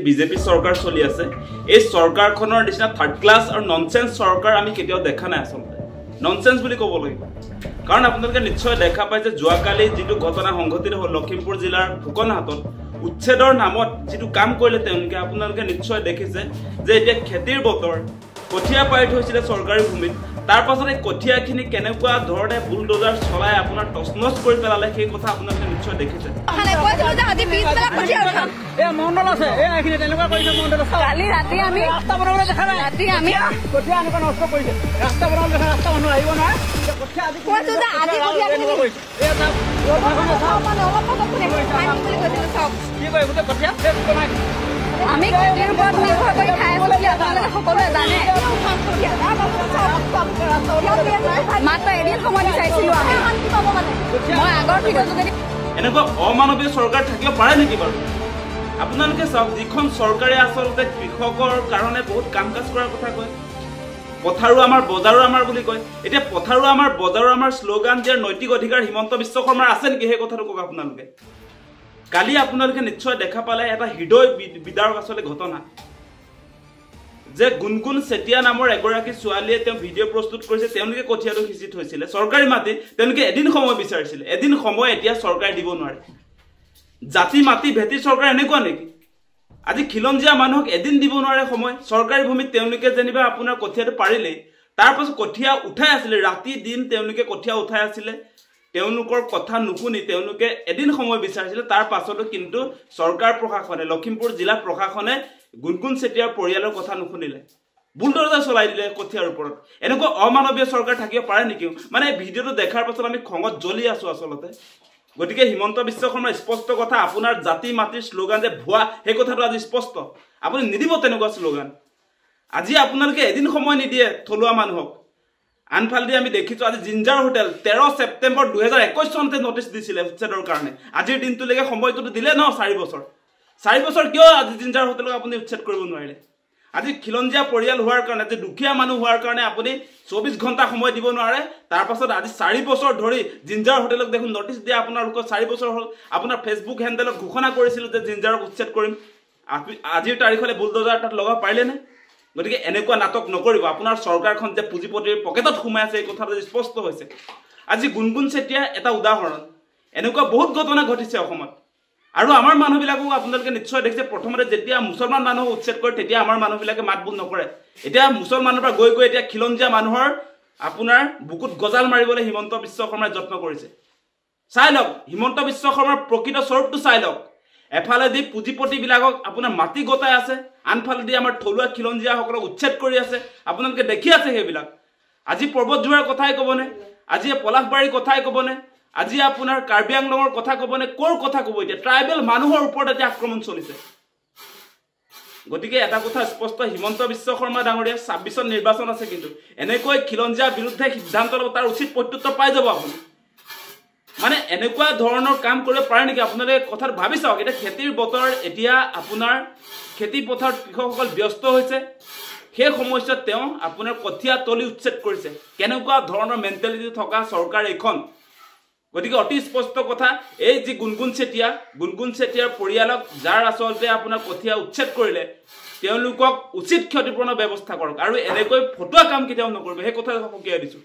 BJP সৰকাৰ চলি আছে এই সৰকাৰখনৰ নিচিনা থাৰ্ড ক্লাস আৰু ননসেন্স সরকার আমি কেতিয়াও দেখা নাই আসলে ননসেন্স বুলি ক'ব লাগিব কাৰণ আপোনালোকে নিশ্চয় দেখা পায় যে যোৱাকালি যেটো ঘটনা সংঘটিত হ'ল লখিমপুৰ জিলাৰ ফুকনহাটত উচ্ছেদৰ নামত যেটো কাম কৰিলে তেওঁলোকে আপোনালোকে নিশ্চয় দেখিছে যে এতিয়া খেতিৰ বতৰ কঠিয়া পাৰি থৈছিলে চৰকাৰী ভূমিত তাৰ পাছত এই কঠিয়াখিনি কেনেকুৱা ধৰণে বুলডোজাৰ চলাই আপোনাৰ টসনস কৰি পেলালে সেই কথা আপোনালোকে নিশ্চয় দেখিছে এ মণ্ডল আছে এইখিনি তেনেকুৱা কৰিছে মণ্ডল কালি ৰাতি আমি ৰাস্তা বনাবলৈ দেখা নাই ৰাতি আমি কঠিয়া এনেকুৱা নষ্ট কৰিছে ৰাস্তা বনাবলৈ দেখা ৰাস্তা মানুহ আহিব নহয় কঠিয়া আজি কৈছো যে আজি কঠিয়া এনেকুৱা কৰিছে এটা মানে অলপ কি কয় গোটেই কঠিয়া বনাই আমি খেতিৰ ওপৰত নিৰ্ভৰ কৰি খাই আছো বুলি আপোনালোকে সকলোৱে জানে মাত্ৰ এদিন সময় বিচাৰিছিলো আমি মই আগৰ ভিডিঅ' যোগেদি এনেকুৱা অমানৱীয় চৰকাৰ থাকিব পাৰে নেকি বাৰু আপোনালোকে চাওক যিখন চৰকাৰে আচলতে কৃষকৰ কাৰণে বহুত কাম কাজ কৰাৰ কথা কয় পথাৰো আমাৰ বজাৰো আমাৰ বুলি কয় এতিয়া পথাৰো আমাৰ বজাৰো আমাৰ শ্লোগান দিয়াৰ নৈতিক অধিকাৰ হিমন্ত বিশ্ব শৰ্মাৰ আছে নেকি সেই কথাটো কওক আপোনালোকে কালি আপোনালোকে নিশ্চয় দেখা পালে এটা হৃদয় বিদাৰক আচলতে ঘটনা যে গুনগুন চেতিয়া নামৰ এগৰাকী ছোৱালীয়ে তেওঁ ভিডিঅ' প্ৰস্তুত কৰিছে তেওঁলোকে কঠিয়াটো খিচি থৈছিলে চৰকাৰী মাটি তেওঁলোকে এদিন সময় বিচাৰিছিলে এদিন সময় এতিয়া চৰকাৰে দিব নোৱাৰে জাতি মাটি ভেটি চৰকাৰ এনেকুৱা নেকি আজি খিলঞ্জীয়া মানুহক এদিন দিব নোৱাৰে সময় চৰকাৰী ভূমিত তেওঁলোকে যেনিবা আপোনাৰ কঠিয়াটো পাৰিলে তাৰ পাছত কঠিয়া উঠাই আছিলে ৰাতি দিন তেওঁলোকে কঠিয়া উঠাই আছিলে তেওঁলোকৰ কথা নুশুনি তেওঁলোকে এদিন সময় বিচাৰিছিলে তাৰ পাছতো কিন্তু চৰকাৰ প্ৰশাসনে লখিমপুৰ জিলা প্ৰশাসনে গুনগুন চেতিয়াৰ পৰিয়ালৰ কথা নুশুনিলে বুলডোজাৰ চলাই দিলে কঠিয়াৰ ওপৰত এনেকুৱা অমানৱীয় চৰকাৰ থাকিব পাৰে নেকি মানে ভিডিঅ'টো দেখাৰ পাছত আমি খঙত জ্বলি আছো আচলতে গতিকে হিমন্ত বিশ্ব শৰ্মাৰ স্পষ্ট কথা আপোনাৰ জাতি মাটিৰ শ্লোগান যে ভুৱা সেই কথাটো আজি স্পষ্ট আপুনি নিদিব তেনেকুৱা শ্লোগান আজি আপোনালোকে এদিন সময় নিদিয়ে থলুৱা মানুহক আনফালদি আমি দেখিছো আজি জিঞ্জাৰ হোটেল 13 সেপ্টেম্বৰ 2021 চনতে নোটিছ দিছিলে উচ্ছেদৰ কাৰণে আজিৰ দিনটোলৈকে সময়টো দিলে ন 4 বছৰ কিয় আজি জিঞ্জাৰ হোটেলক আপুনি উচ্ছেদ কৰিব নোৱাৰিলে আজি খিলঞ্জীয়া পৰিয়াল হোৱাৰ কাৰণে যে দুখীয়া মানুহ হোৱাৰ কাৰণে আপুনি 24 ঘণ্টা সময় দিব নোৱাৰে তাৰ পাছত আজি 4 বছৰ ধৰি জিঞ্জাৰ হোটেলক দেখোন নোটিছ দিয়া আপোনালোকৰ 4 বছৰ হ'ল আপোনাৰ ফেচবুক হেণ্ডেলত ঘোষণা কৰিছিল যে জিঞ্জাৰক উচ্ছেদ কৰিম আজিৰ তাৰিখলৈ বুলডোজাৰ তাত লগাব পাৰিলে নে গতিকে এনেকুৱা নাটক নকৰিব আপোনাৰ চৰকাৰখন যে পুঁজিপতিৰ পকেটত সোমাই আছে এই কথাটো স্পষ্ট হৈছে আজি গুনগুন চেতিয়া এটা উদাহৰণ এনেকুৱা বহুত ঘটনা ঘটিছে অসমত আৰু আমাৰ মানুহবিলাকক আপোনালোকে নিশ্চয় দেখিছে প্ৰথমতে যেতিয়া মুছলমান মানুহক উচ্ছেদ কৰে তেতিয়া আমাৰ মানুহবিলাকে মাতবোল নকৰে এতিয়া মুছলমানৰ পৰা গৈ এতিয়া খিলঞ্জীয়া মানুহৰ আপোনাৰ বুকুত গজাল মাৰিবলৈ হিমন্ত বিশ্ব শৰ্মাই যত্ন কৰিছে চাই লওক হিমন্ত বিশ্ব শৰ্মাৰ প্ৰকৃত স্বৰূপটো চাই লওক এফালেদি পুঁজিপতিবিলাকক আপোনাৰ মাটি গতাই আছে আনফালেদি আমাৰ থলুৱা খিলঞ্জীয়াসকলক উচ্ছেদ কৰি আছে আপোনালোকে দেখি আছে সেইবিলাক আজি পৰ্বতজোৱাৰ কথাই ক'বনে আজি পলাশবাৰীৰ কথাই ক'বনে আজি আপোনাৰ কাৰ্বি আংলঙৰ কথা ক'বনে ক'ৰ কথা ক'ব এতিয়া ট্ৰাইবেল মানুহৰ ওপৰত এতিয়া আক্ৰমণ চলিছে গতিকে এটা কথা স্পষ্ট হিমন্ত বিশ্ব শৰ্মা ডাঙৰীয়া 26ত নিৰ্বাচন আছে কিন্তু এনেকৈ খিলঞ্জীয়াৰ বিৰুদ্ধে সিদ্ধান্ত ল'ব তাৰ উচিত প্ৰত্যুত্তৰ পাই যাব আপুনি মানে এনেকুৱা ধৰণৰ কাম কৰিব পাৰে নেকি আপোনালোকে কথাটো ভাবি চাওক এতিয়া খেতিৰ বতৰ এতিয়া আপোনাৰ খেতি পথাৰত কৃষকসকল ব্যস্ত হৈছে সেই সময়ছোৱাত তেওঁ আপোনাৰ কঠিয়া তলি উচ্ছেদ কৰিছে কেনেকুৱা ধৰণৰ মেণ্টেলিটি থকা চৰকাৰ এইখন গতিকে অতি স্পষ্ট কথা এই যি গুনগুন চেতিয়াৰ পৰিয়ালক যাৰ আচলতে আপোনাৰ কঠিয়া উচ্ছেদ কৰিলে তেওঁলোকক উচিত ক্ষতিপূৰণৰ ব্যৱস্থা কৰক আৰু এনেকৈ ফটোৱা কাম কেতিয়াও নকৰিব সেই কথা সকীয়াই দিছো